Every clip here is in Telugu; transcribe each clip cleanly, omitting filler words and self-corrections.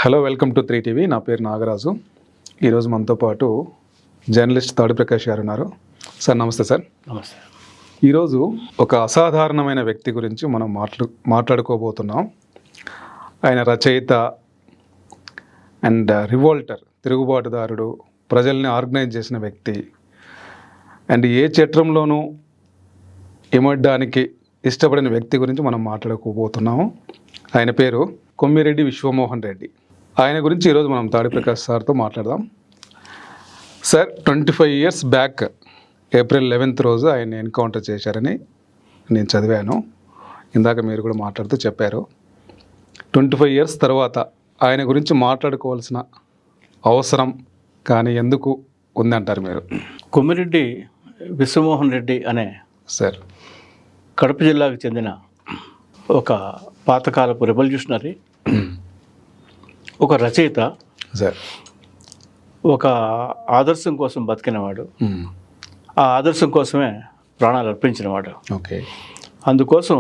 Hello, welcome to 3TV. నా పేరు నాగరాజు. ఈరోజు మనతో పాటు జర్నలిస్ట్ తాడి ప్రకాష్ గారు ఉన్నారు. సార్ నమస్తే. సార్ నమస్తే. ఈరోజు ఒక అసాధారణమైన వ్యక్తి గురించి మనం మాట్లాడుకోబోతున్నాం. ఆయన రచయిత అండ్ రివోల్టర్, తిరుగుబాటుదారుడు, ప్రజల్ని ఆర్గనైజ్ చేసిన వ్యక్తి అండ్ ఏ చట్రంలోనూ ఇమడ్డానికి ఇష్టపడిన వ్యక్తి గురించి మనం మాట్లాడుకోబోతున్నాము. ఆయన పేరు కొమ్మిరెడ్డి విశ్వమోహన్ రెడ్డి. ఆయన గురించి ఈరోజు మనం తాడి ప్రకాష్ సార్తో మాట్లాడదాం. Sir 25 years back April 11th రోజు ఆయన ఎన్కౌంటర్ చేశారని నేను చదివాను. ఇందాక మీరు కూడా మాట్లాడుతూ చెప్పారు. 25 years తర్వాత ఆయన గురించి మాట్లాడుకోవాల్సిన అవసరం కానీ ఎందుకు ఉందంటారు మీరు? కొమ్మిరెడ్డి విశ్వమోహన్ రెడ్డి అనే సార్ కడప జిల్లాకు చెందిన ఒక పాతకాలపు రెవల్యూషనరీ, ఒక రచయిత, సార్ ఒక ఆదర్శం కోసం బతికినవాడు, ఆ ఆదర్శం కోసమే ప్రాణాలు అర్పించినవాడు. ఓకే. అందుకోసం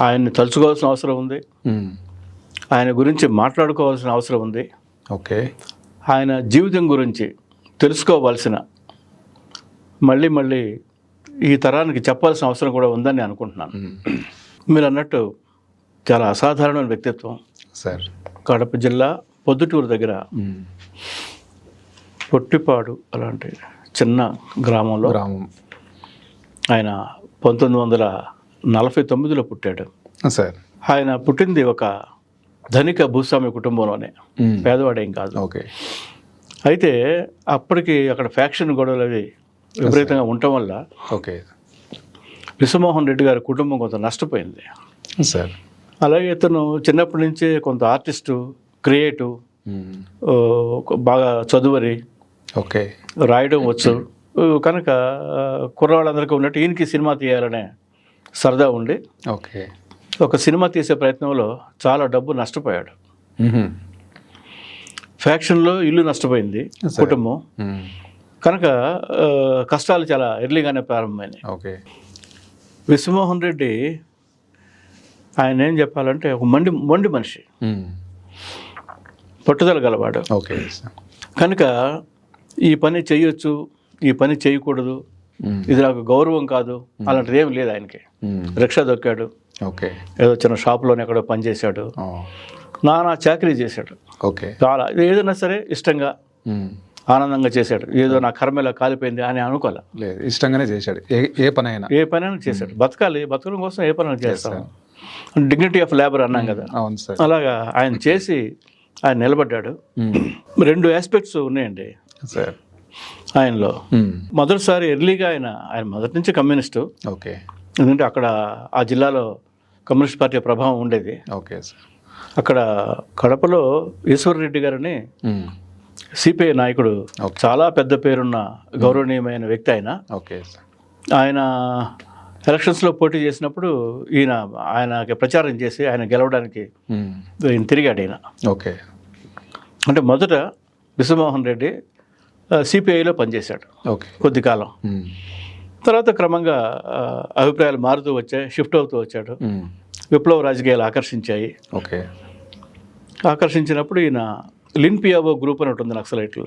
ఆయన్ని తలుచుకోవాల్సిన అవసరం ఉంది, ఆయన గురించి మాట్లాడుకోవాల్సిన అవసరం ఉంది, ఓకే. ఆయన జీవితం గురించి తెలుసుకోవాల్సిన, మళ్ళీ ఈ తరానికి చెప్పాల్సిన అవసరం కూడా ఉందని నేను అనుకుంటున్నాను. మీరు అన్నట్టు చాలా అసాధారణమైన వ్యక్తిత్వం. సార్ కడప జిల్లా పొద్దుటూరు దగ్గర పొట్టిపాడు అలాంటి చిన్న గ్రామంలో ఆయన 1949లో పుట్టాడు. సార్ ఆయన పుట్టింది ఒక ధనిక భూస్వామి కుటుంబంలోనే, పేదవాడేం కాదు. ఓకే. అయితే అప్పటికి అక్కడ ఫ్యాక్షన్ గొడవలు అవి విపరీతంగా ఉండటం వల్ల ఓకే విశ్వమోహన్ రెడ్డి గారి కుటుంబం కొంత నష్టపోయింది. సార్ అలాగే ఇతను చిన్నప్పటి నుంచే కొంత ఆర్టిస్టు, క్రియేటివ్, బాగా చదువరి, ఓకే, రాయడం వచ్చు కనుక కుర్రవాళ్ళందరికీ ఉన్నట్టు ఈయనకి సినిమా తీయాలనే సరదా ఉండి ఓకే ఒక సినిమా తీసే ప్రయత్నంలో చాలా డబ్బు నష్టపోయాడు. ఫ్యాక్షన్లో ఇల్లు నష్టపోయింది కుటుంబం కనుక కష్టాలు చాలా ఎర్లీగానే ప్రారంభమైనాయి. ఓకే. విశ్వమోహన్ రెడ్డి ఆయన ఏం చెప్పాలంటే ఒక మొండి మనిషి, పట్టుదల గలవాడు. ఓకే. కనుక ఈ పని చేయొచ్చు, ఈ పని చేయకూడదు, ఇది నాకు గౌరవం కాదు అలాంటిది ఏమి లేదు ఆయనకి. రిక్షా దొక్కాడు, ఓకే, ఏదో చిన్న షాప్లోనే ఎక్కడో పనిచేశాడు, నానా చాకరీ చేశాడు. ఓకే. చాలా ఏదైనా సరే ఇష్టంగా ఆనందంగా చేశాడు. ఏదో నా కర్మ ఇలా కాలిపోయింది అని అనుకోలే, లేదు, ఇష్టంగానే చేశాడు. ఏ పనైనా చేశాడు. బతకడం కోసం ఏ పనైనా చేస్తాను. డిగ్నిటీ ఆఫ్ లేబర్ అన్నాం కదా, అవును సార్. అలాగా ఆయన చేసి ఆయన నిలబడ్డాడు. 2 ఆస్పెక్ట్స్ ఉన్నాయండి సార్ ఆయనలో. మొదటిసారి ఎర్లీగా ఆయన మొదటి నుంచి కమ్యూనిస్టు. ఓకే. ఎందుకంటే అక్కడ ఆ జిల్లాలో కమ్యూనిస్ట్ పార్టీ ప్రభావం ఉండేది. Okay sir. అక్కడ కడపలో ఈశ్వరరెడ్డి గారని సిపిఐ నాయకుడు, చాలా పెద్ద పేరున్న గౌరవనీయమైన వ్యక్తి ఆయన. ఓకే. ఆయన ఎలక్షన్స్లో పోటీ చేసినప్పుడు ఆయనకి ప్రచారం చేసి ఆయన గెలవడానికి ఈయన తిరిగాడు ఈయన. ఓకే. అంటే మొదట విశ్వమోహన్ రెడ్డి సిపిఐలో పనిచేశాడు కొద్ది కాలం. తర్వాత క్రమంగా అభిప్రాయాలు మారుతూ వచ్చాయి, షిఫ్ట్ అవుతూ వచ్చాడు. విప్లవ రాజకీయాలు ఆకర్షించాయి. ఓకే. ఆకర్షించినప్పుడు ఈయన లిన్ పియావో గ్రూప్ అని ఉంటుంది నక్సలైట్లో,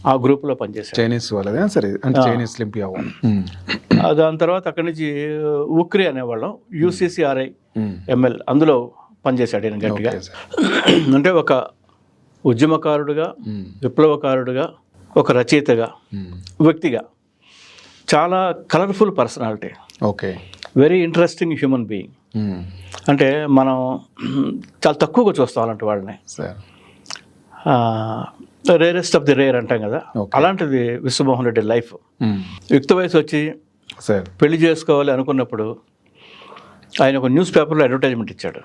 ఆ గ్రూప్లో పనిచేశాడు. చైనీస్ వాళ్ళదే సరే, అంటే చైనీస్ లిన్ పియావో. దాని తర్వాత అక్కడి నుంచి ఉక్రి అనేవాళ్ళం, UCCRI ML, అందులో పనిచేశాడు ఈయన గట్టిగా. అంటే ఒక ఉద్యమకారుడుగా, విప్లవకారుడుగా, ఒక రచయితగా, వ్యక్తిగా చాలా colourful personality. Okay. Very interesting human being. అంటే మనం చాలా తక్కువగా చూస్తాం అలాంటి వాళ్ళని. రేరెస్ట్ ఆఫ్ ది రేర్ అంటాం కదా, అలాంటిది విశ్వమోహన్ రెడ్డి లైఫ్. యుక్త వయసు వచ్చి పెళ్లి చేసుకోవాలి అనుకున్నప్పుడు ఆయన ఒక న్యూస్ పేపర్లో అడ్వర్టైజ్మెంట్ ఇచ్చాడు.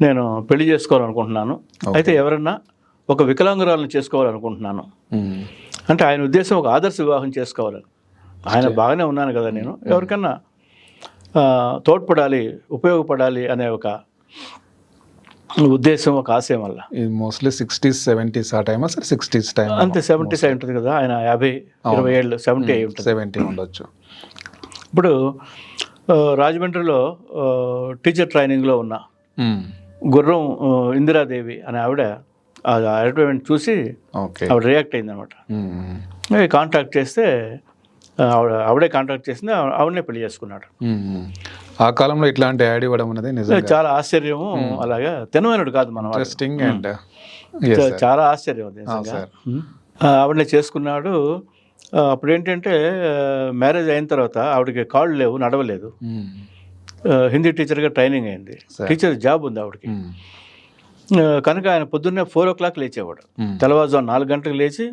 నేను పెళ్లి చేసుకోవాలనుకుంటున్నాను, అయితే ఎవరన్నా ఒక వికలాంగురాలను చేసుకోవాలనుకుంటున్నాను. అంటే ఆయన ఉద్దేశం ఒక ఆదర్శ వివాహం చేసుకోవాలని. ఆయన బాగానే ఉన్నాను కదా, నేను ఎవరికన్నా తోడ్పడాలి, ఉపయోగపడాలి అనే ఒక ఉద్దేశం, ఒక ఆశయం వల్ల. ఇది మోస్ట్లీ 60s 70s ఆ టైమా సార్? 60s టైం అంతే. 70s అయి ఉంటుంది కదా, ఆయన 50-20 ఏళ్ళు, 70 అయి ఉంటుంది. 70 ఉండొచ్చు. ఇప్పుడు రాజమండ్రిలో టీచర్ ట్రైనింగ్లో ఉన్న గుర్రం ఇందిరాదేవి అనే ఆవిడ ఆ అడ్వర్టైజ్మెంట్ చూసి ఓకే. ఆవిడ రియాక్ట్ అయిందనమాట. కాంటాక్ట్ చేస్తే ఆవిడే కాంటాక్ట్ చేసింది, ఆవిడనే పెళ్లి చేసుకున్నాడు. ఆ కాలంలో ఇట్లాంటి యాడ్ ఇవ్వడం అనేది నిజంగా చాలా ఆశ్చర్యము. అలాగా తినమైనడు కాదు మనం, ఇంట్రెస్టింగ్ అండ్ చాలా ఆశ్చర్యం అది నిజంగా. ఆవిడనే చేసుకున్నాడు. అప్పుడు ఏంటంటే మ్యారేజ్ అయిన తర్వాత ఆవిడకి కాళ్ళు లేవు, నడవలేదు. హిందీ టీచర్గా ట్రైనింగ్ అయింది, టీచర్ జాబ్ ఉంది ఆవిడకి. కనుక ఆయన పొద్దున్నే 4 o'clock లేచేవాడు. తెల్లవారుజాము 4 గంటలకు లేచి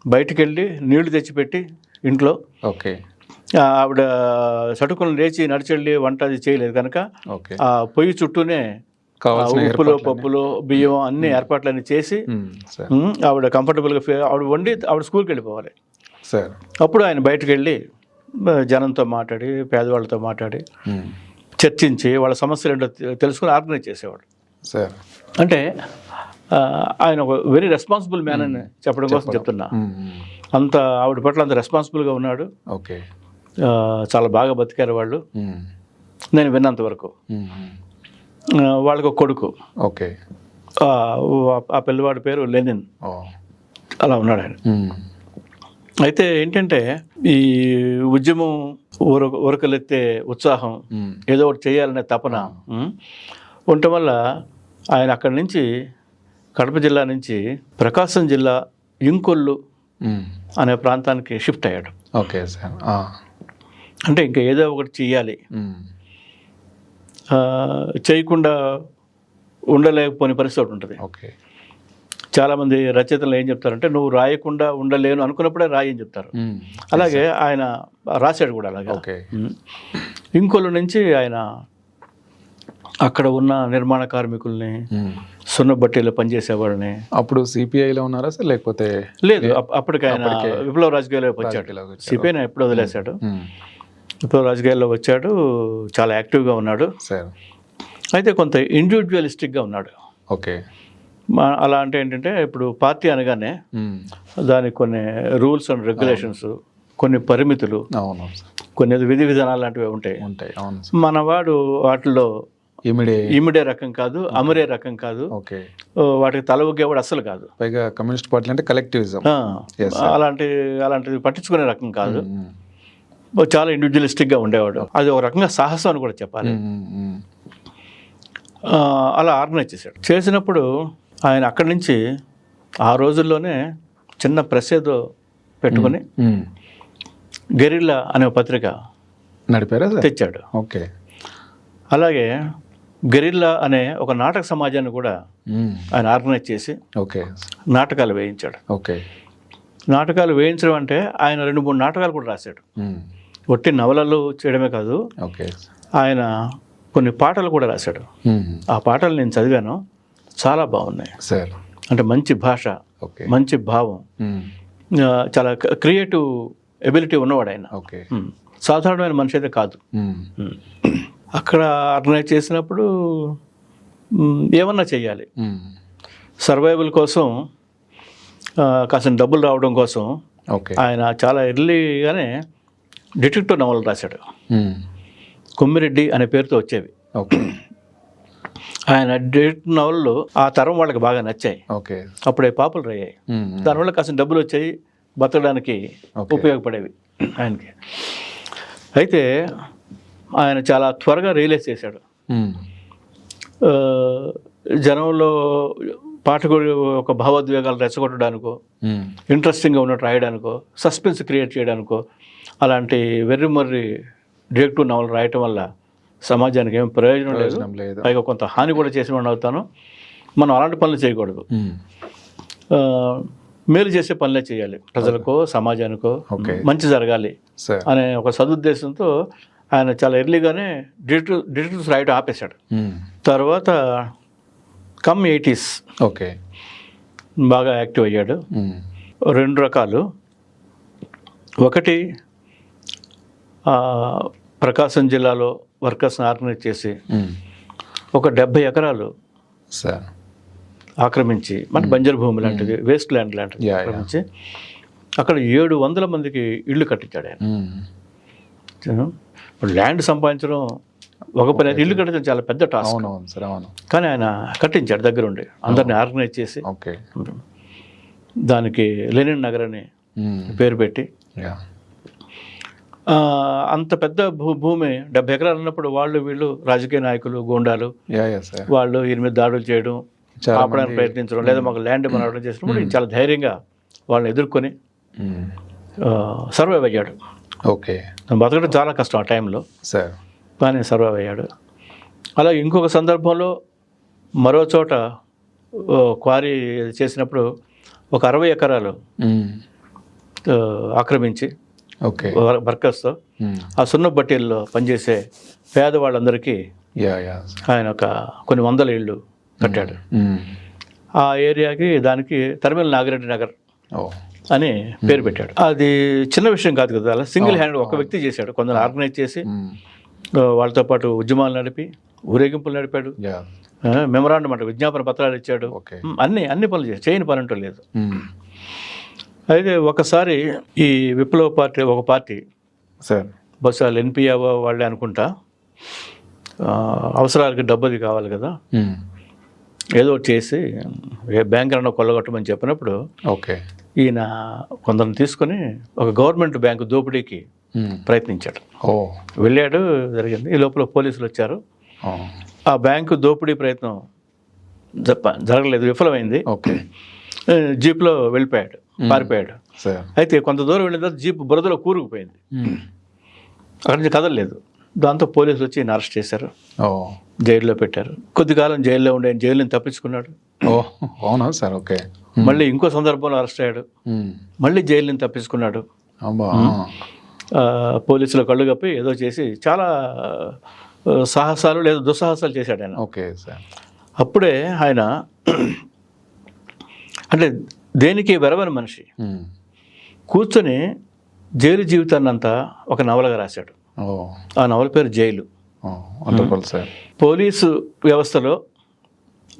బయటికి వెళ్ళి నీళ్లు తెచ్చిపెట్టి ఇంట్లో, ఓకే, ఆవిడ సటుకులను లేచి నడిచెళ్ళి వంట అది చేయలేదు కనుక ఆ పొయ్యి చుట్టూనే ఉప్పులు, పప్పులు, బియ్యం అన్ని ఏర్పాట్లన్నీ చేసి ఆవిడ కంఫర్టబుల్గా ఆవిడ వండి ఆవిడ స్కూల్కి వెళ్ళిపోవాలి. అప్పుడు ఆయన బయటకు వెళ్ళి జనంతో మాట్లాడి, పేదవాళ్ళతో మాట్లాడి, చర్చించి వాళ్ళ సమస్యలు ఏంటో తెలుసుకుని ఆర్గనైజ్ చేసేవాడు. అంటే ఆయన ఒక వెరీ రెస్పాన్సిబుల్ మ్యాన్ అని చెప్పడం కోసం చెప్తున్నా. అంత ఆవిడ పట్ల అంత రెస్పాన్సిబుల్గా ఉన్నాడు. ఓకే, చాలా బాగా బతికారు వాళ్ళు, నేను విన్నంత వరకు. వాళ్ళకి ఒక కొడుకు, ఓకే, ఆ పిల్లవాడి పేరు లెనిన్. అలా ఉన్నాడు ఆయన. అయితే ఏంటంటే ఈ ఉద్యమం ఉరకలెత్తే ఉత్సాహం, ఏదో ఒకటి చేయాలనే తపన ఉండటం వల్ల ఆయన అక్కడి నుంచి కడప జిల్లా నుంచి ప్రకాశం జిల్లా ఇంకొల్లు అనే ప్రాంతానికి షిఫ్ట్ అయ్యాడు. Okay sir. అంటే ఇంకా ఏదో ఒకటి చెయ్యాలి, చేయకుండా ఉండలేకపోయిన పరిస్థితి ఒకటి ఉంటుంది. ఓకే, చాలామంది రచయితలు ఏం చెప్తారంటే నువ్వు రాయకుండా ఉండలేను అనుకున్నప్పుడే రాయి అని చెప్తారు. అలాగే ఆయన రాశాడు కూడా అలాగే. ఓకే, ఇంకొల్లు నుంచి ఆయన అక్కడ ఉన్న నిర్మాణ కార్మికుల్ని, సున్నబట్టీలో పనిచేసేవాళ్ళని. అప్పుడు సిపిఐలో ఉన్నారా సార్ లేకపోతే? లేదు, అప్పటికి ఆయన విప్లవ రాజకీయాల్లో వచ్చాడు. సిపిఐని ఎప్పుడు వదిలేశాడు, విప్లవ రాజకీయాల్లో వచ్చాడు. చాలా యాక్టివ్గా ఉన్నాడు. అయితే కొంత ఇండివిజువలిస్టిక్గా ఉన్నాడు. ఓకే, అలా అంటే ఏంటంటే ఇప్పుడు పార్టీ అనగానే దానికి కొన్ని రూల్స్ అండ్ రెగ్యులేషన్స్, కొన్ని పరిమితులు, కొన్ని విధి విధానాలు లాంటివి ఉంటాయి. మనవాడు వాటిలో ఇమిడే రకం కాదు, అమరే రకం కాదు, వాటికి తల ఒగ్గేవాడు అస్సలు కాదు. పైగా కమ్యూనిస్ట్ పార్టీ అంటే కలెక్టివిజం, అలాంటిది పట్టించుకునే రకం కాదు. చాలా ఇండివిజువలిస్టిక్గా ఉండేవాడు. అది ఒక రకంగా సాహసం అని కూడా చెప్పాలి. అలా ఆర్గనైజ్ చేశాడు. చేసినప్పుడు ఆయన అక్కడి నుంచి ఆ రోజుల్లోనే చిన్న ప్రెస్ ఏదో పెట్టుకుని గెరిల్లా అనే పత్రిక నడిపారా, తెచ్చాడు. ఓకే, అలాగే గెరిల్లా అనే ఒక నాటక సమాజాన్ని కూడా ఆయన ఆర్గనైజ్ చేసి నాటకాలు వేయించాడు. ఓకే, నాటకాలు వేయించడం అంటే ఆయన 2-3 నాటకాలు కూడా రాశాడు. ఒట్టి నవలలు చేయడమే కాదు, ఆయన కొన్ని పాటలు కూడా రాశాడు. ఆ పాటలు నేను చదివాను, చాలా బాగున్నాయి. అంటే మంచి భాష, మంచి భావం, చాలా క్రియేటివ్ ఎబిలిటీ ఉన్నవాడు ఆయన. సాధారణమైన మనిషి అయితే కాదు. అక్కడ ఆర్గనైజ్ చేసినప్పుడు ఏమన్నా చెయ్యాలి, సర్వైవల్ కోసం, కాసిన డబ్బులు రావడం కోసం ఆయన చాలా ఎర్లీగానే డిటెక్టివ్ నవలు రాశాడు. కొమ్మిరెడ్డి అనే పేరుతో వచ్చేవి. ఆయన డిటెక్టివ్ నవలలు ఆ తరం వాళ్ళకి బాగా నచ్చాయి, అప్పుడే పాపులర్ అయ్యాయి. దానివల్ల కాసిన డబ్బులు వచ్చాయి, బతకడానికి ఉపయోగపడేవి ఆయనకి. అయితే ఆయన చాలా త్వరగా రియలైజ్ చేశాడు, జనంలో పాఠకుడు ఒక భావోద్వేగాలు రెచ్చగొట్టడానికో, ఇంట్రెస్టింగ్గా ఉన్నట్టు రాయడానికో, సస్పెన్స్ క్రియేట్ చేయడానికో అలాంటి వెర్రిమర్రి డిటెక్టివ్ నవలు రాయటం వల్ల సమాజానికి ఏం ప్రయోజనం లేదు, పైగా కొంత హాని కూడా చేసిన వాడిని అవుతాను. మనం అలాంటి పనులు చేయకూడదు, మేలు చేసే పనులే చేయాలి, ప్రజలకో సమాజానికో మంచి జరగాలి అనే ఒక సదుద్దేశంతో ఆయన చాలా ఎర్లీగానే డిటెక్టివ్స్ రాయటం ఆపేశాడు. తర్వాత కమ్ 80s బాగా యాక్టివ్ అయ్యాడు. 2 రకాలు, ఒకటి ప్రకాశం జిల్లాలో వర్కర్స్ని ఆర్గనైజ్ చేసి ఒక 70 ఎకరాలు ఆక్రమించి, మన బంజరు భూమి లాంటిది, వేస్ట్ ల్యాండ్ లాంటిది ఆక్రమించి అక్కడ 700 మందికి ఇళ్ళు కట్టించాడు ఆయన. ల్యాండ్ సంపాదించడం ఒక పని అయితే ఇల్లు కట్టడం చాలా పెద్ద టాస్క్. అవునవును సార్, అవును. కానీ ఆయన కట్టించాడు దగ్గరుండి, అందరిని ఆర్గనైజ్ చేసి ఓకే. దానికి లెనిన్ నగర్ అని పేరు పెట్టి, యా. అంత పెద్ద భూమి 70 ఎకరాలు ఉన్నప్పుడు వాళ్ళు వీళ్ళు రాజకీయ నాయకులు, గూండాలు యా యా సార్. వాళ్ళు ఈయన మీద దాడులు చేయడం, ఆపడానికి ప్రయత్నించడం, లేదా మాకు ల్యాండ్ ఇవ్వడం అడగడం చేసినప్పుడు ఈయన చాలా ధైర్యంగా వాళ్ళని ఎదుర్కొని సర్వైవ్ అయ్యాడు. ఓకే. బతకడం చాలా కష్టం ఆ టైంలో సార్. కానీ సర్వైవ్ అయ్యాడు. అలా ఇంకొక సందర్భంలో మరో చోట క్వారీ చేసినప్పుడు ఒక 60 ఎకరాలు ఆక్రమించి ఓకే వర్కర్స్తో ఆ సున్న బట్టీల్లో పనిచేసే పేదవాళ్ళందరికీ యా యా ఆయన కొన్ని వందల ఇళ్ళు కట్టాడు. ఆ ఏరియాకి దానికి తరిమేల నాగిరెడ్డి నగర్ అని పేరు పెట్టాడు. అది చిన్న విషయం కాదు కదా, అలా సింగిల్ హ్యాండ్ ఒక వ్యక్తి చేశాడు. కొందరు ఆర్గనైజ్ చేసి వాళ్ళతో పాటు ఉద్యమాలు నడిపి, ఊరేగింపులు నడిపాడు, మెమరాండం అంటే విజ్ఞాపన పత్రాలు ఇచ్చాడు, అన్ని పనులు చేశాడు, చేయని పని అంటూ లేదు. అయితే ఒకసారి ఈ విప్లవ పార్టీ ఒక పార్టీ సార్, బహుశా ఎన్పిఆ వాళ్ళే అనుకుంటా, అవసరాలకి డబ్బుది కావాలి కదా, ఏదో ఒకటి చేసి బ్యాంక్ అన్న కొల్లగొట్టమని చెప్పినప్పుడు ఓకే ఈయన కొందరిని తీసుకొని ఒక గవర్నమెంట్ బ్యాంకు దోపిడీకి ప్రయత్నించాడు. వెళ్ళాడు, జరిగింది. ఈ లోపల పోలీసులు వచ్చారు. ఆ బ్యాంకు దోపిడీ ప్రయత్నం జరగలేదు, విఫలమైంది. ఓకే. జీప్లో వెళ్ళిపోయాడు, పారిపోయాడు. అయితే కొంత దూరం వెళ్ళిన తర్వాత జీప్ బురదలో కూరుకుపోయింది, అక్కడి నుంచి కదలలేదు. దాంతో పోలీసులు వచ్చి ఈయన అరెస్ట్ చేశారు, జైల్లో పెట్టారు. కొద్ది కాలం జైల్లో ఉండే జైలు నుంచి తప్పించుకున్నాడు. అవునా సార్? ఓకే. మళ్ళీ ఇంకో సందర్భంలో అరెస్ట్ అయ్యాడు, మళ్ళీ జైలు నుంచి తప్పించుకున్నాడు. పోలీసుల కళ్ళు కప్పి ఏదో చేసి చాలా సాహసాలు లేదా దుస్సాహసాలు చేశాడు ఆయన. Okay sir. అప్పుడే ఆయన అంటే దేనికి వెరవని మనిషి కూర్చొని జైలు జీవితాన్ని అంతా ఒక నవలగా రాశాడు. ఆ నవల పేరు జైలు. పోలీసు వ్యవస్థలో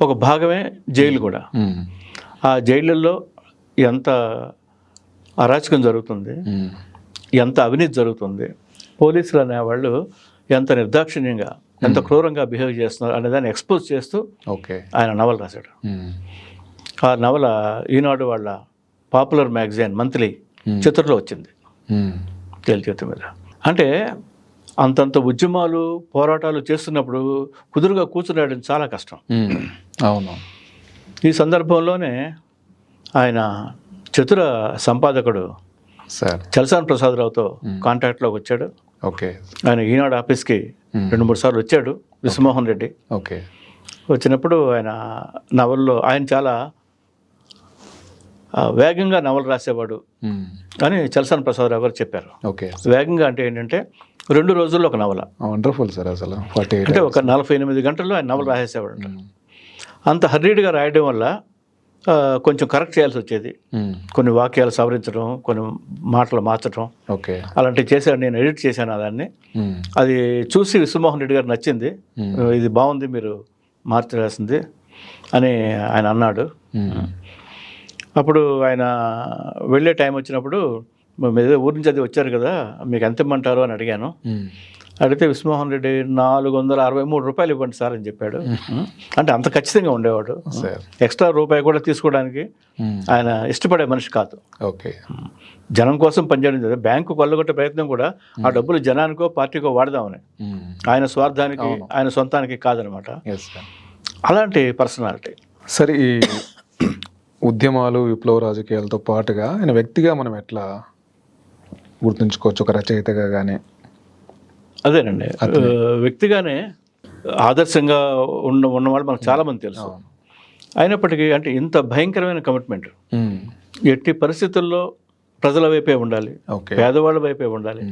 ఒక భాగమే జైలు కూడా. ఆ జైళ్ళల్లో ఎంత అరాచకం జరుగుతుంది, ఎంత అవినీతి జరుగుతుంది, పోలీసులు అనేవాళ్ళు ఎంత నిర్దాక్షిణ్యంగా, ఎంత క్రూరంగా బిహేవ్ చేస్తున్నారు అనే దాన్ని ఎక్స్పోజ్ చేస్తూ ఆయన నవల రాశాడు. ఆ నవల ఈనాడు వాళ్ళ పాపులర్ మ్యాగజైన్ మంత్లీ చిత్రంలో వచ్చింది తేలి చేతి మీద. అంటే అంతంత ఉద్యమాలు, పోరాటాలు చేస్తున్నప్పుడు కుదురుగా కూర్చున్నాడని చాలా కష్టం. అవును. ఈ సందర్భంలోనే ఆయన చతుర సంపాదకుడు చలసాని ప్రసాదరావుతో కాంటాక్ట్లోకి వచ్చాడు. ఓకే. ఆయన ఈనాడు ఆఫీస్కి 2-3 సార్లు వచ్చాడు, విశ్వమోహన్ రెడ్డి. ఓకే. వచ్చినప్పుడు ఆయన నవల్లో ఆయన చాలా వేగంగా నవలు రాసేవాడు అని చలసాని ప్రసాదరావు గారు చెప్పారు. ఓకే. వేగంగా అంటే ఏంటంటే 2 రోజుల్లో ఒక నవల. Wonderful sir. అసలు అంటే ఒక 48 గంటల్లో ఆయన నవల రాసేసేవాడు. అంత హర్రీడ్గా రాయడం వల్ల కొంచెం కరెక్ట్ చేయాల్సి వచ్చేది, కొన్ని వాక్యాలు సవరించడం, కొన్ని మాటలు మార్చడం, ఓకే, అలాంటివి చేశాడు. నేను ఎడిట్ చేశాను దాన్ని. అది చూసి విశ్వమోహన్ రెడ్డి గారు నచ్చింది, ఇది బాగుంది, మీరు మార్చరాసింది అని ఆయన అన్నాడు. అప్పుడు ఆయన వెళ్ళే టైం వచ్చినప్పుడు, మీరు ఊరి నుంచి అది వచ్చారు కదా, మీకు ఎంత ఇమ్మంటారు అని అడిగాను. అడిగితే విశ్వమోహన్ రెడ్డి 463 రూపాయలు ఇవ్వండి సార్ అని చెప్పాడు. అంటే అంత ఖచ్చితంగా ఉండేవాడు. ఎక్స్ట్రా రూపాయి కూడా తీసుకోవడానికి ఆయన ఇష్టపడే మనిషి కాదు. ఓకే. జనం కోసం పనిచేయడం, బ్యాంకు కొల్లగొట్టే ప్రయత్నం కూడా ఆ డబ్బులు జనానికో పార్టీకో వాడదామని, ఆయన స్వార్థానికి, ఆయన సొంతానికి కాదనమాట. అలాంటి పర్సనాలిటీ. సరే, ఈ ఉద్యమాలు, విప్లవ రాజకీయాలతో పాటుగా ఆయన వ్యక్తిగా మనం ఎట్లా గుర్తుంచుకోవచ్చు, ఒక రచయితగా కానీ? అదేనండి, వ్యక్తిగానే ఆదర్శంగా ఉన్నవాళ్ళు మనకు చాలామంది తెలుసు. అయినప్పటికీ అంటే ఇంత భయంకరమైన కమిట్మెంట్, ఎట్టి పరిస్థితుల్లో ప్రజల వైపే ఉండాలి, పేదవాళ్ళ వైపే ఉండాలి,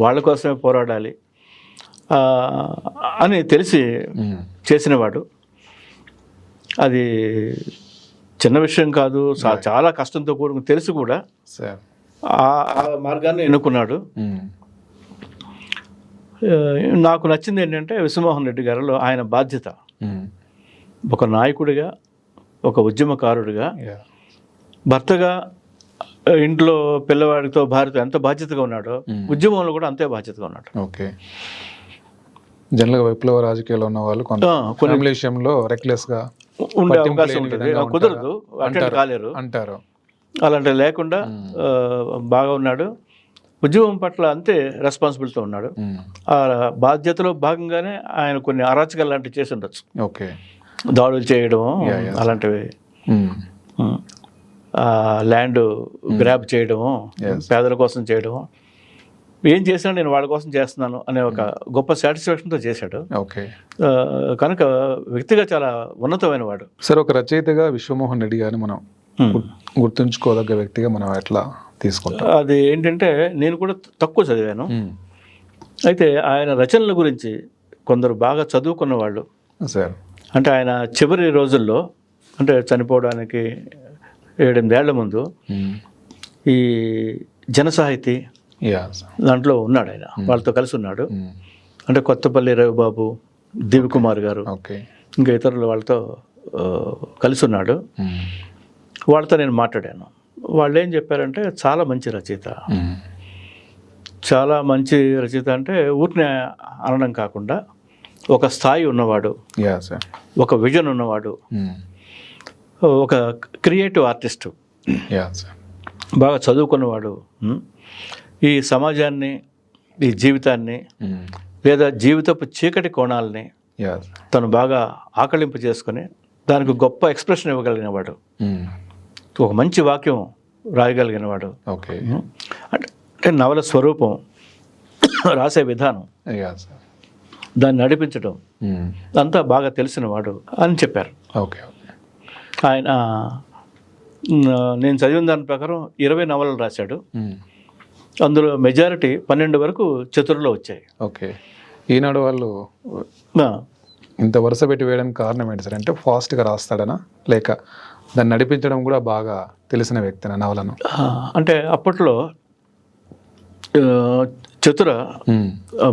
వాళ్ళ కోసమే పోరాడాలి అని తెలిసి చేసినవాడు. అది చిన్న విషయం కాదు, చాలా కష్టంతో కూడుకుని తెలిసి కూడా ఆ మార్గాన్ని ఎన్నుకున్నాడు. నాకు నచ్చింది ఏంటంటే విశ్వమోహన్ రెడ్డి గారిలో ఆయన బాధ్యత, ఒక నాయకుడిగా, ఒక ఉద్యమకారుడిగా, భర్తగా, ఇంట్లో పిల్లవాడితో, భార్యతో ఎంత బాధ్యతగా ఉన్నాడో, ఉద్యమంలో కూడా అంతే బాధ్యతగా ఉన్నాడు. ఓకే. జనరల్గా విప్లవ రాజకీయాల్లో ఉన్న వాళ్ళు కొంత ఫ్యామిలీ విషయంలో రెక్లెస్గా ఉండే అవకాశం ఉంటుంది, కుదరదు, అటెండ్ కాలేరు అంటారు. అలాంటివి లేకుండా బాగా ఉన్నాడు. ఉద్యమం పట్ల అంతే రెస్పాన్సిబిలిటీతో ఉన్నాడు. ఆ బాధ్యతలో భాగంగానే ఆయన కొన్ని అరాచకాలు లాంటివి చేసి ఉండొచ్చు. ఓకే, దాడులు చేయడం అలాంటివి, ల్యాండ్ గ్రాబ్ చేయడము, పేదల కోసం చేయడము, ఏం చేసినా నేను వాళ్ళ కోసం చేస్తున్నాను అనే ఒక గొప్ప సాటిస్ఫాక్షన్తో చేశాడు. ఓకే, కనుక వ్యక్తిగా చాలా ఉన్నతమైన వాడు. సార్, ఒక రచయితగా విశ్వమోహన్ రెడ్డి గారిని మనం గుర్తుంచుకోదగ్గ వ్యక్తిగా మనం ఎట్లా తీసుకుంటాం? అది ఏంటంటే నేను కూడా తక్కువ చదివాను. అయితే ఆయన రచనల గురించి కొందరు బాగా చదువుకున్న వాళ్ళు, సార్, అంటే ఆయన చివరి రోజుల్లో, అంటే చనిపోవడానికి 7-8 ఏళ్ల ముందు ఈ జనసాహితీ దాంట్లో ఉన్నాడు ఆయన, వాళ్ళతో కలిసి ఉన్నాడు. అంటే కొత్తపల్లి రవిబాబు, దివ్యకుమార్ గారు, ఇంకా ఇతరులు వాళ్ళతో కలిసి ఉన్నాడు. వాళ్ళతో నేను మాట్లాడాను. వాళ్ళు ఏం చెప్పారంటే చాలా మంచి రచయిత, చాలా మంచి రచయిత, అంటే ఊరినే అనడం కాకుండా ఒక స్థాయి ఉన్నవాడు, ఒక విజన్ ఉన్నవాడు, ఒక క్రియేటివ్ ఆర్టిస్టు, బాగా చదువుకున్నవాడు, ఈ సమాజాన్ని, ఈ జీవితాన్ని, లేదా జీవితపు చీకటి కోణాలని తను బాగా ఆకళింపు చేసుకుని దానికి గొప్ప ఎక్స్ప్రెషన్ ఇవ్వగలిగినవాడు, ఒక మంచి వాక్యం రాయగలిగినవాడు. అంటే నవల స్వరూపం, రాసే విధానం, దాన్ని నడిపించడం అంతా బాగా తెలిసినవాడు అని చెప్పారు. ఆయన నేను చదివిన దాని ప్రకారం 20 నవలలు రాశాడు. అందులో మెజారిటీ 12 వరకు చతురులో వచ్చాయి. ఓకే, ఈనాడు వాళ్ళు ఇంత వరుస పెట్టి వేయడానికి కారణం ఏంటి సార్? అంటే ఫాస్ట్గా రాస్తాడనా, లేక దాన్ని నడిపించడం కూడా బాగా తెలిసిన వ్యక్తినా నవలను? అంటే అప్పట్లో చతుర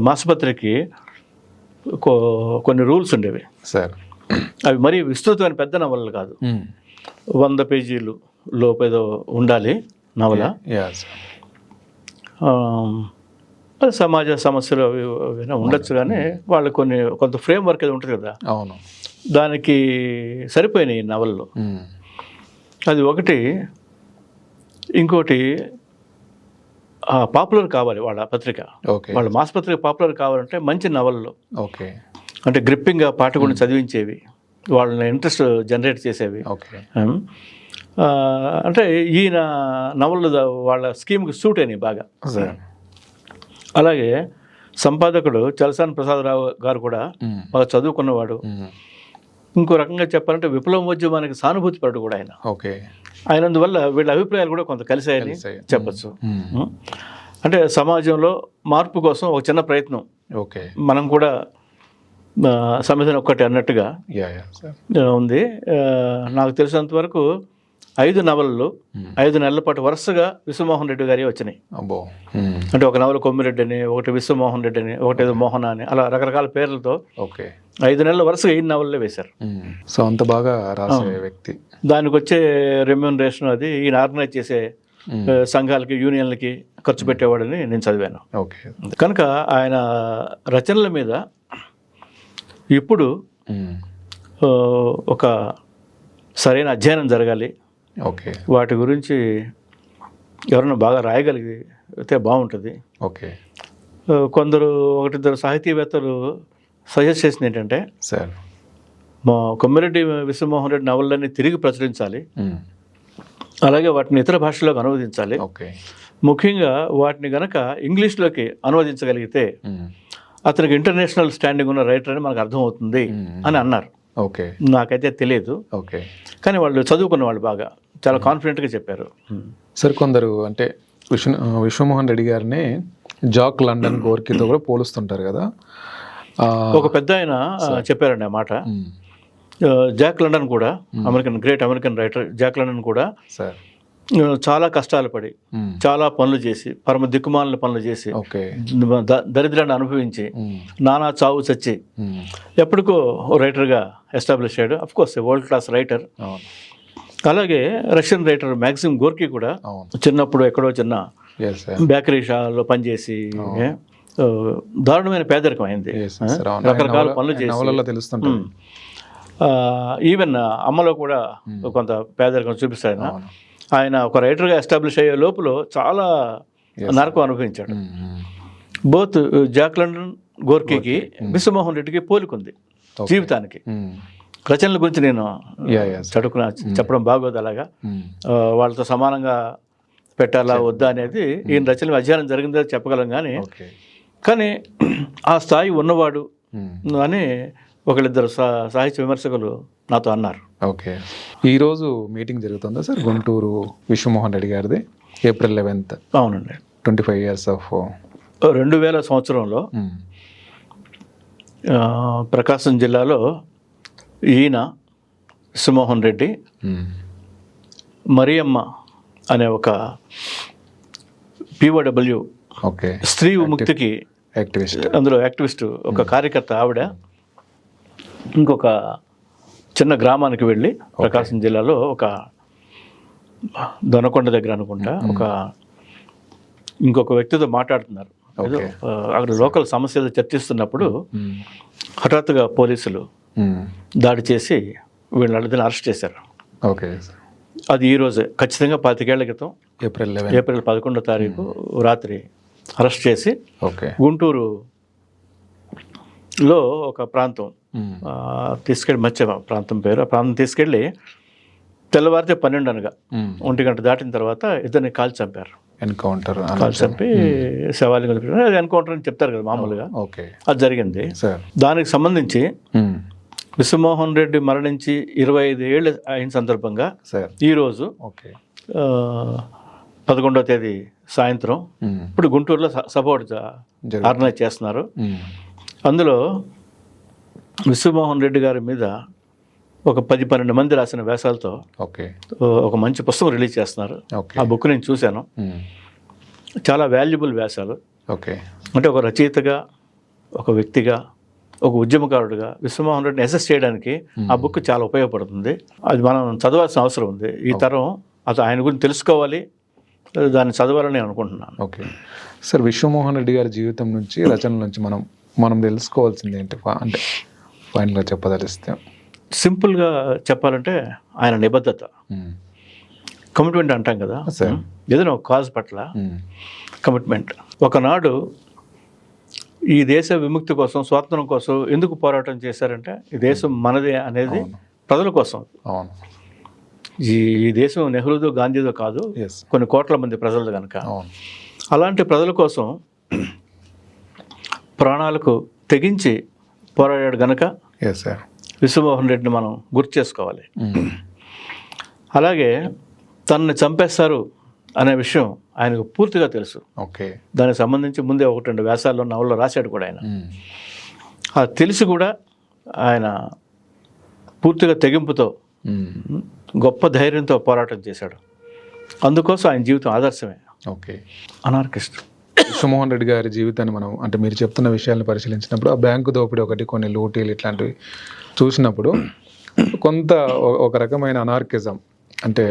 మాసపత్రికి కొన్ని రూల్స్ ఉండేవి సార్. అవి మరీ విస్తృతమైన పెద్ద నవలలు కాదు, 100 పేజీలు లోపేదో ఉండాలి నవల. సమాజ సమస్యలు అవి ఉండొచ్చు, కానీ వాళ్ళు కొంత ఫ్రేమ్ వర్క్ అది ఉంటుంది కదా, అవును, దానికి సరిపోయినాయి నవల్లో. అది ఒకటి. ఇంకోటి పాపులర్ కావాలి వాళ్ళ పత్రిక, వాళ్ళ మాస్ పత్రిక పాపులర్ కావాలంటే మంచి నవలలు, అంటే గ్రిప్పింగ్గా పాఠకుడిని చదివించేవి, వాళ్ళని ఇంట్రెస్ట్ జనరేట్ చేసేవి. అంటే ఈయన నవళ్ళు వాళ్ళ స్కీమ్కి సూట్ అయినాయి బాగా. అలాగే సంపాదకుడు చలసాని ప్రసాదరావు గారు కూడా బాగా చదువుకున్నవాడు. ఇంకో రకంగా చెప్పాలంటే విప్లవోద్యమానికి సానుభూతి పడు కూడా ఆయన. అయినందువల్ల వీళ్ళ అభిప్రాయాలు కూడా కొంత కలిసాయని చెప్పచ్చు. అంటే సమాజంలో మార్పు కోసం ఒక చిన్న ప్రయత్నం, మనం కూడా సమిధన ఒక్కటి అన్నట్టుగా ఉంది. నాకు తెలిసినంత వరకు 5 నవలలు 5 నెలల పాటు వరుసగా విశ్వమోహన్ రెడ్డి గారి వచ్చినాయి. అంటే ఒక నవల కొమ్మిరెడ్డి అని, ఒకటి విశ్వమోహన్ రెడ్డి అని, ఒకటి ఏదో మోహన అని, అలా రకరకాల పేర్లతో 5 నెలల వరుసగా 5 నవలలే వేశారు. సో అంత బాగా రాసే వ్యక్తి. దానికి వచ్చే రెమ్యూనరేషన్ అది ఈయన ఆర్గనైజ్ చేసే సంఘాలకి, యూనియన్లకి ఖర్చు పెట్టేవాడని నేను చదివాను. కనుక ఆయన రచనల మీద ఇప్పుడు ఒక సరైన అధ్యయనం జరగాలి. వాటి గురించి ఎవరైనా బాగా రాయగలిగితే బాగుంటుంది. కొందరు 1-2 సాహితీవేత్తలు సజెస్ట్ చేసింది ఏంటంటే, మా కొమ్మిరెడ్డి విశ్వమోహన్ రెడ్డి నవలన్నీ తిరిగి ప్రచురించాలి, అలాగే వాటిని ఇతర భాషల్లోకి అనువదించాలి. ముఖ్యంగా వాటిని గనక ఇంగ్లీష్లోకి అనువదించగలిగితే అతనికి ఇంటర్నేషనల్ స్టాండింగ్ ఉన్న రైటర్ అని మనకు అర్థమవుతుంది అని అన్నారు. నాకైతే తెలియదు, కానీ వాళ్ళు చదువుకున్న వాళ్ళు బాగా చాలా కాన్ఫిడెంట్గా చెప్పారు. సార్, కొందరు అంటే విశ్వమోహన్ రెడ్డి గారిని జాక్ లండన్, గోర్కీతో కూడా పోలుస్తుంటారు కదా. ఒక పెద్ద ఆయన చెప్పారండి ఆ మాట. జాక్ లండన్ కూడా great American writer Jack London కూడా చాలా కష్టాలు పడి, చాలా పనులు చేసి, పరమ దిక్కుమాలిన పనులు చేసి, దరిద్రాన్ని అనుభవించి, నానా చావు చచ్చి ఎప్పటికో రైటర్గా ఎస్టాబ్లిష్ అయ్యాడు. Of course world class writer. అలాగే రష్యన్ రైటర్ మ్యాక్సిమ్ గోర్కీ కూడా చిన్నప్పుడు ఎక్కడో చిన్న బేకరీ షాలో పనిచేసి దారుణమైన పేదరికం అయింది. రకరకాల పనులు చేసి తెలుస్తుంటుంది. ఈవెన్ అమ్మలో కూడా కొంత పేదరికం చూపిస్తాడు. ఆయన ఒక రైటర్గా ఎస్టాబ్లిష్ అయ్యే లోపల చాలా నరకం అనుభవించాడు. బోత్ జాక్ లండన్ గోర్కీకి విశ్వమోహన్ రెడ్డికి పోలికుంది జీవితానికి. రచనల గురించి నేను చెప్పడం బాగోదు, అలాగా వాళ్ళతో సమానంగా పెట్టాలా వద్దా అనేది ఈయన రచనలు అధ్యయనం జరిగిందో చెప్పగలం. కానీ ఆ స్థాయి ఉన్నవాడు అని ఒకళ్ళిద్దరు సాహిత్య విమర్శకులు నాతో అన్నారు. ఓకే, ఈరోజు మీటింగ్ జరుగుతుందా సార్ గుంటూరు విశ్వమోహన్ రెడ్డి గారిది April 11th? అవునండి. 25 years of 2000 సంవత్సరంలో ప్రకాశం జిల్లాలో ఈయన విశ్వమోహన్ రెడ్డి మరియమ్మ అనే ఒక POW స్త్రీ విముక్తికి అందులో యాక్టివిస్ట్ ఒక కార్యకర్త ఆవిడ ఇంకొక చిన్న గ్రామానికి వెళ్ళి ప్రకాశం జిల్లాలో ఒక దొనకొండ దగ్గర అనుకుంటా ఇంకొక వ్యక్తితో మాట్లాడుతున్నారు. అక్కడ లోకల్ సమస్యలు చర్చిస్తున్నప్పుడు హఠాత్తుగా పోలీసులు దాడి చేసి వీళ్ళని అరెస్ట్ చేశారు. అది ఈరోజే ఖచ్చితంగా 25 ఏళ్ల క్రితం April 11వ తారీఖు రాత్రి అరెస్ట్ చేసి గుంటూరులో ఒక ప్రాంతం తీసుకెళ్ళి మధ్య ప్రాంతం పేరు, ఆ ప్రాంతం తీసుకెళ్ళి తెల్లవారితే 12 అనగా 1 గంట దాటిన తర్వాత ఇద్దరిని కాల్చి చంపారు. కాల్చి చంపి శవాలు అది ఎన్కౌంటర్ అని చెప్తారు కదా మామూలుగా. అది జరిగింది. దానికి సంబంధించి విశ్వమోహన్ రెడ్డి మరణించి 25 ఏళ్ళు అయిన సందర్భంగా ఈరోజు 11వ తేదీ సాయంత్రం ఇప్పుడు గుంటూరులో సభ ఆర్గనైజ్ చేస్తున్నారు. అందులో విశ్వమోహన్ రెడ్డి గారి మీద ఒక 10-12 మంది రాసిన వ్యాసాలతో ఒక మంచి పుస్తకం రిలీజ్ చేస్తున్నారు. ఆ బుక్ నేను చూశాను. చాలా వాల్యుబుల్ వ్యాసాలు. అంటే ఒక రచయితగా, ఒక వ్యక్తిగా, ఒక ఉద్యమకారుడిగా విశ్వమోహన్ రెడ్డిని అసెస్ చేయడానికి ఆ బుక్ చాలా ఉపయోగపడుతుంది. అది మనం చదవాల్సిన అవసరం ఉంది. ఈ తరం అసలు ఆయన గురించి తెలుసుకోవాలి, దాన్ని చదవాలని నేను అనుకుంటున్నాను. ఓకే సార్, విశ్వమోహన్ రెడ్డి గారి జీవితం నుంచి, రచనల నుంచి మనం తెలుసుకోవాల్సింది ఏంటి అంటే ఫైనల్గా చెప్పదలిస్తే? సింపుల్గా చెప్పాలంటే ఆయన నిబద్ధత, కమిట్మెంట్ అంటాం కదా, ఏదైనా ఒక కాజ్ పట్ల కమిట్మెంట్. ఒకనాడు ఈ దేశ విముక్తి కోసం, స్వాతంత్రం కోసం ఎందుకు పోరాటం చేశారంటే ఈ దేశం మనదే అనేది ప్రజల కోసం. ఈ దేశం నెహ్రూదో గాంధీదో కాదు, కొన్ని కోట్ల మంది ప్రజలు కనుక. అలాంటి ప్రజల కోసం ప్రాణాలకు తెగించి పోరాడాడు గనక విశ్వమోహన్ రెడ్డిని మనం గుర్తు చేసుకోవాలి. అలాగే తనని చంపేస్తారు అనే విషయం ఆయనకు పూర్తిగా తెలుసు. దానికి సంబంధించి ముందే 1-2 వ్యాసాల్లో, నవల్లో రాశాడు కూడా ఆయన. అది తెలిసి కూడా ఆయన పూర్తిగా తెగింపుతో, గొప్ప ధైర్యంతో పోరాటం చేశాడు. అందుకోసం ఆయన జీవితం ఆదర్శమే. అనార్కిస్ట్ విశ్వమోహన్ రెడ్డి గారి జీవితాన్ని మనం అంటే మీరు చెప్తున్న విషయాలను పరిశీలించినప్పుడు, ఆ బ్యాంకు దోపిడీ ఒకటి, కొన్ని లూటీలు ఇట్లాంటివి చూసినప్పుడు కొంత ఒక రకమైన అనార్కిజం అంటే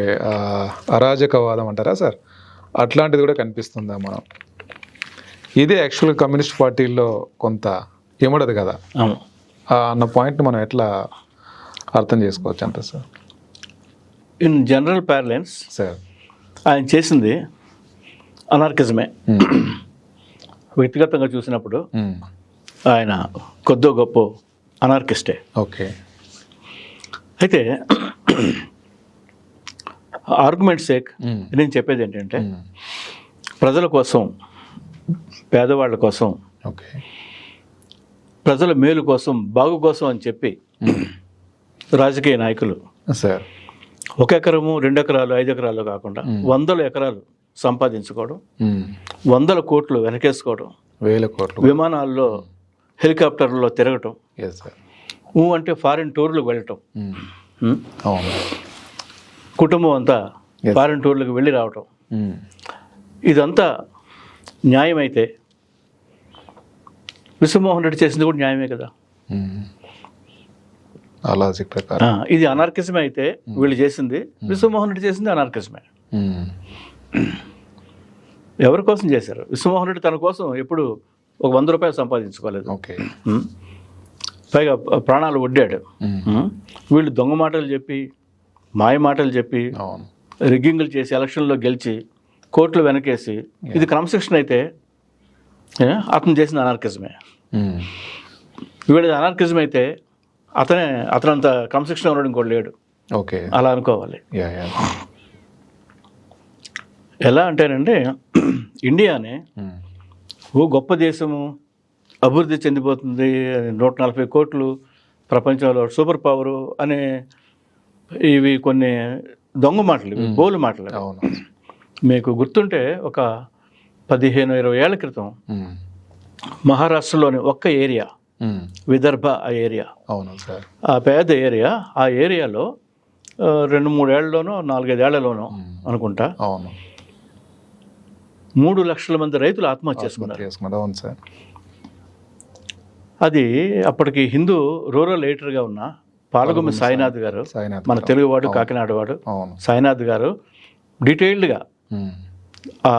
అరాజకవాదం అంటారా సార్, అట్లాంటిది కూడా కనిపిస్తుందా మనం? ఇదే యాక్చువల్గా కమ్యూనిస్ట్ పార్టీల్లో కొంత ఏమడదు కదా అన్న పాయింట్ మనం ఎట్లా అర్థం చేసుకోవచ్చు అంట sir? In general parlance sir ఆయన చేసింది అనార్కిజమే. వ్యక్తిగతంగా చూసినప్పుడు ఆయన కొద్దో గొప్ప అనార్కిస్టే. అయితే ఆర్గ్యుమెంట్ సేక్ నేను చెప్పేది ఏంటంటే, ప్రజల కోసం, పేదవాళ్ళ కోసం, ప్రజల మేలు కోసం, బాగు కోసం అని చెప్పి రాజకీయ నాయకులు 1 ఎకరము, 2 ఎకరాలు, 5 ఎకరాలు కాకుండా 100 ఎకరాలు సంపాదించుకోవడం, 100 కోట్లు వెనకేసుకోవడం, 1000 కోట్లు విమానాల్లో, హెలికాప్టర్లో తిరగటం, అంటే ఫారిన్ టూర్లకు వెళ్ళటం, కుటుంబం అంతా ఫారిన్ టూర్లకు వెళ్ళి రావటం, ఇదంతా న్యాయమైతే విశ్వమోహన్ రెడ్డి చేసింది కూడా న్యాయమే కదా. ఇది అనార్కిజమే అయితే వీళ్ళు చేసింది, విశ్వమోహన్ రెడ్డి చేసింది అనార్కిజమే. ఎవరి కోసం చేశారు? విశ్వమోహన్ రెడ్డి తన కోసం ఎప్పుడు ఒక 100 రూపాయలు సంపాదించుకోలేదు. ఓకే. పైగా ప్రాణాలు ఒడ్డాడు. వీళ్ళు దొంగ మాటలు చెప్పి, మాయ మాటలు చెప్పి, రిగ్గింగ్లు చేసి ఎలక్షన్లో గెలిచి కోర్టులు వెనకేసి, ఇది క్రమశిక్షణ అయితే అతను చేసిన అనార్కిజమే. వీళ్ళది అనార్కిజం అయితే అతనంత క్రమశిక్షణ ఉండడం కూడా లేడు. ఓకే, అలా అనుకోవాలి. ఎలా అంటేనండి, ఇండియానే గొప్ప దేశము, అభివృద్ధి చెందిపోతుంది, 140 కోట్లు, ప్రపంచంలో సూపర్ పవరు అనే ఇవి కొన్ని దొంగ మాటలు, ఇవి బోలు మాటలు. మీకు గుర్తుంటే ఒక 15-20 ఏళ్ల క్రితం మహారాష్ట్రలోని ఒక్క ఏరియా, విదర్భ ఆ ఏరియా, ఆ పేద ఏరియా, ఆ ఏరియాలో 2-3 ఏళ్లలోనో 4-5 ఏళ్లలోనో అనుకుంటా 3 లక్షల మంది రైతులు ఆత్మహత్య చేసుకున్నారు. అది అప్పటికి హిందూ రూరల్ ఎడిటర్గా ఉన్న పాలగుమ్మి సాయినాథ్ గారు, మన తెలుగువాడు, కాకినాడవాడు సాయినాథ్ గారు డీటెయిల్డ్గా ఆ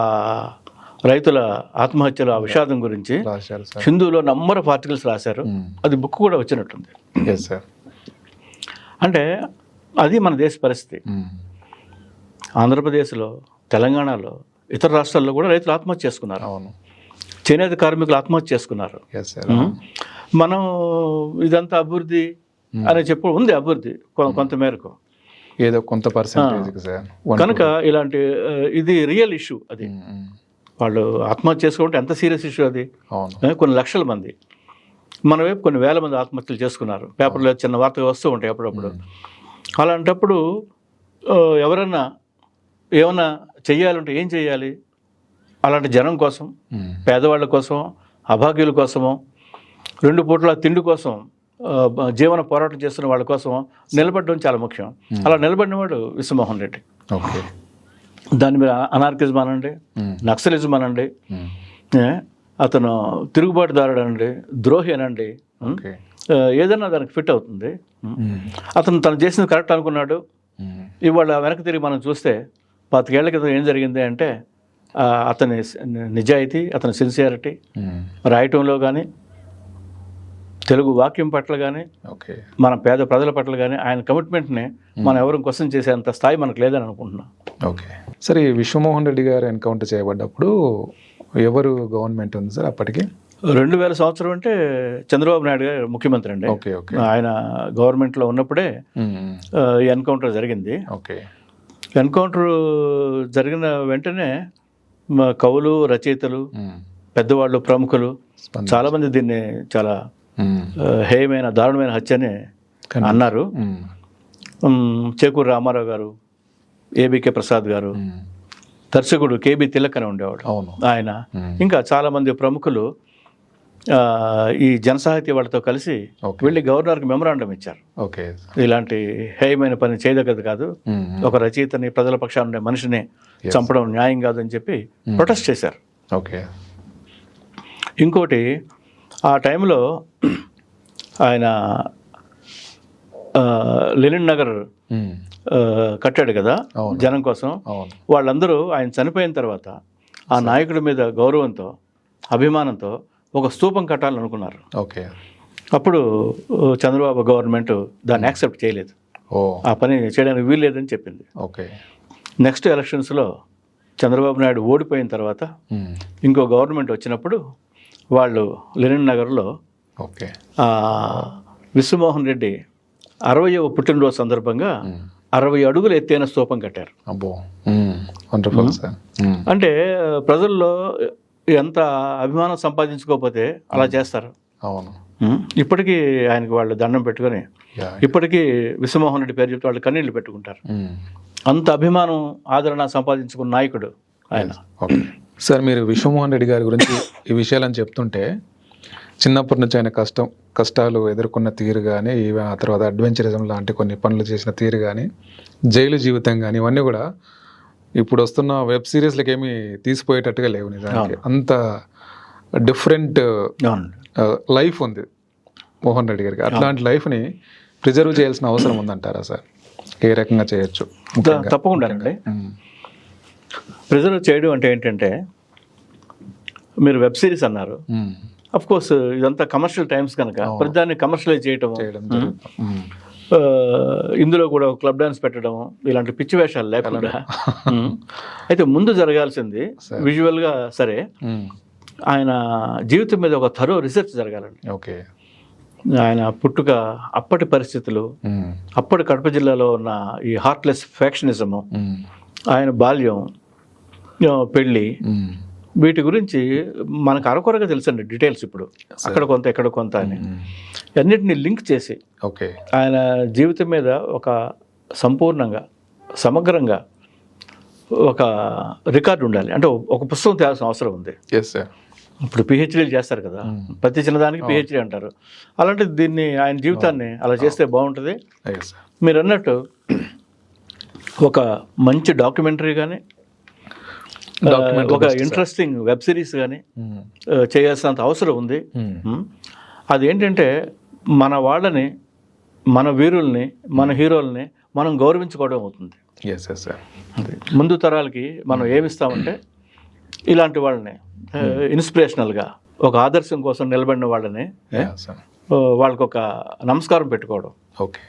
రైతుల ఆత్మహత్యలు, ఆ విషాదం గురించి హిందూలో నంబర్ ఆఫ్ ఆర్టికల్స్ రాశారు. అది బుక్ కూడా వచ్చినట్టుంది. అంటే అది మన దేశ పరిస్థితి. ఆంధ్రప్రదేశ్లో, తెలంగాణలో, ఇతర రాష్ట్రాల్లో కూడా రైతులు ఆత్మహత్య చేసుకున్నారు. చేనేత కార్మికులు ఆత్మహత్య చేసుకున్నారు. మనం ఇదంతా అభివృద్ధి అని చెప్పు ఉంది, అభివృద్ధి కొంత మేరకు, ఏదో కొంత పర్సెంటేజ్ కనుక ఇలాంటి ఇది రియల్ ఇష్యూ. అది వాళ్ళు ఆత్మహత్య చేసుకోవడం ఎంత సీరియస్ ఇష్యూ అది. కొన్ని లక్షల మంది, మన వైపు కొన్ని వేల మంది ఆత్మహత్యలు చేసుకున్నారు. పేపర్లో చిన్న వార్తగా వస్తూ ఉంటాయి అప్పుడప్పుడు. అలాంటప్పుడు ఎవరన్నా ఏమన్నా చెయ్యాలంటే ఏం చెయ్యాలి? అలాంటి జనం కోసం, పేదవాళ్ళ కోసం, అభాగ్యుల కోసమో, 2 పూట్ల తిండి కోసం జీవన పోరాటం చేస్తున్న వాళ్ళ కోసం నిలబడడం చాలా ముఖ్యం. అలా నిలబడినవాడు విశ్వమోహన్ రెడ్డి. దాని మీద అనార్కిజం అనండి, నక్సలిజం అనండి, అతను తిరుగుబాటుదారుడు అనండి, ద్రోహి అనండి, ఏదన్నా దానికి ఫిట్ అవుతుంది. అతను తను చేసింది కరెక్ట్ అనుకున్నాడు. ఇవాళ వెనక్కి తిరిగి మనం చూస్తే 25 ఏళ్ల క్రితం ఏం జరిగింది అంటే, అతని నిజాయితీ, అతని సిన్సియారిటీ రాయటంలో కానీ, తెలుగు వాక్యం పట్ల కానీ, మన పేద ప్రజల పట్ల కానీ ఆయన కమిట్మెంట్ని మనం ఎవరు క్వశ్చన్ చేసేంత స్థాయి మనకు లేదని అనుకుంటున్నాం. ఓకే. సరే, ఈ విశ్వమోహన్ రెడ్డి గారు ఎన్కౌంటర్ చేయబడ్డప్పుడు ఎవరు గవర్నమెంట్ ఉంది సార్ అప్పటికి? 2000 సంవత్సరం అంటే చంద్రబాబు నాయుడు గారు ముఖ్యమంత్రి అండి. ఆయన గవర్నమెంట్లో ఉన్నప్పుడే ఈ ఎన్కౌంటర్ జరిగింది. ఎన్కౌంటర్ జరిగిన వెంటనే కవులు, రచయితలు, పెద్దవాళ్ళు, ప్రముఖులు చాలామంది దీన్ని చాలా హేయమైన, దారుణమైన హత్య అని అన్నారు. చేకూరు రామారావు గారు, ఏబికే ప్రసాద్ గారు, దర్శకుడు కేబి తిలక్ అని ఉండేవాడు ఆయన, ఇంకా చాలామంది ప్రముఖులు ఈ జనసాహితీ వాళ్ళతో కలిసి వెళ్ళి గవర్నర్కి మెమరాండం ఇచ్చారు. ఇలాంటి హేయమైన పని చేయదగ్గది కాదు, ఒక రచయితని, ప్రజల పక్షాన ఉండే మనిషిని చంపడం న్యాయం కాదు అని చెప్పి ప్రొటెస్ట్ చేశారు. ఇంకోటి, ఆ టైంలో ఆయన లెనిన్ నగర్ కట్టాడు కదా జనం కోసం. వాళ్ళందరూ ఆయన చనిపోయిన తర్వాత ఆ నాయకుడి మీద గౌరవంతో, అభిమానంతో ఒక స్తూపం కట్టాలనుకున్నారు. అప్పుడు చంద్రబాబు గవర్నమెంట్ దాన్ని యాక్సెప్ట్ చేయలేదు, ఆ పని చేయడానికి వీల్లేదని చెప్పింది. నెక్స్ట్ ఎలక్షన్స్లో చంద్రబాబు నాయుడు ఓడిపోయిన తర్వాత ఇంకో గవర్నమెంట్ వచ్చినప్పుడు వాళ్ళు లెనిన్ నగర్లో విశ్వమోహన్ రెడ్డి 60వ పుట్టినరోజు సందర్భంగా 60 అడుగులు ఎత్తైన స్తూపం కట్టారు. అంటే ప్రజల్లో ఎంత అభిమానం సంపాదించుకోకపోతే అలా చేస్తారు. ఇప్పటికీ ఆయనకి వాళ్ళు దండం పెట్టుకొని ఇప్పటికీ విశ్వమోహన్ రెడ్డి పేరు చెప్తే వాళ్ళు కన్నీళ్లు పెట్టుకుంటారు. అంత అభిమానం, ఆదరణ సంపాదించుకున్న నాయకుడు ఆయన. సార్, మీరు విశ్వమోహన్ రెడ్డి గారి గురించి ఈ విషయాలని చెప్తుంటే చిన్నప్పటి నుంచి ఆయన కష్టాలు ఎదుర్కొన్న తీరు కానీ, ఆ తర్వాత అడ్వెంచరిజం లాంటి కొన్ని పనులు చేసిన తీరు కానీ, జైలు జీవితం కానీ, ఇవన్నీ కూడా ఇప్పుడు వస్తున్న వెబ్ సిరీస్లకి ఏమీ తీసిపోయేటట్టుగా లేవు. నిజానికి అంత డిఫరెంట్ లైఫ్ ఉంది మోహన్ రెడ్డి గారికి. అట్లాంటి లైఫ్ని ప్రిజర్వ్ చేయాల్సిన అవసరం ఉందంటారా సార్? ఏ రకంగా చేయొచ్చు? తప్పకుండా అండి. ప్రిజర్వ్ చేయడం అంటే ఏంటంటే, మీరు వెబ్ సిరీస్ అన్నారు. అఫ్ కోర్స్ ఇదంతా కమర్షియల్ టైమ్స్ కనుక ప్రతిదాన్ని కమర్షియలైజ్ చేయటం, ఇందులో కూడా క్లబ్ డాన్స్ పెట్టడం, ఇలాంటి పిచ్చి వేషాలు లేకుండా అయితే ముందు జరగాల్సింది విజువల్గా సరే ఆయన జీవితం మీద ఒక థరో రీసెర్చ్ జరగాలండి. ఓకే. ఆయన పుట్టుక, అప్పటి పరిస్థితులు, అప్పటి కడప జిల్లాలో ఉన్న ఈ హార్ట్లెస్ ఫ్యాక్షనిజము, ఆయన బాల్యం, పెళ్ళి, వీటి గురించి మనకు అరకొరగా తెలుసండి డీటెయిల్స్. ఇప్పుడు అక్కడ కొంత ఎక్కడ కొంత అని అన్నిటిని లింక్ చేసి ఓకే ఆయన జీవితం మీద ఒక సంపూర్ణంగా సమగ్రంగా ఒక రికార్డు ఉండాలి. అంటే ఒక పుస్తకం తేవాల్సిన అవసరం ఉంది. Yes sir. ఇప్పుడు పిహెచ్డీలు చేస్తారు కదా, ప్రతి చిన్నదానికి పిహెచ్డీ అంటారు. అలాంటిది దీన్ని, ఆయన జీవితాన్ని అలా చేస్తే బాగుంటుంది. మీరు అన్నట్టు ఒక మంచి డాక్యుమెంటరీ కానీ, ఒక ఇంట్రెస్టింగ్ వెబ్ సిరీస్ కానీ చేయాల్సినంత అవసరం ఉంది. అదేంటంటే మన వాళ్ళని, మన వీరుల్ని, మన హీరోల్ని మనం గౌరవించుకోవడం అవుతుంది. ముందు తరాలకి మనం ఏమిస్తామంటే ఇలాంటి వాళ్ళని ఇన్స్పిరేషనల్గా ఒక ఆదర్శం కోసం నిలబడిన వాళ్ళని వాళ్ళకి ఒక నమస్కారం పెట్టుకోవడం. ఓకే.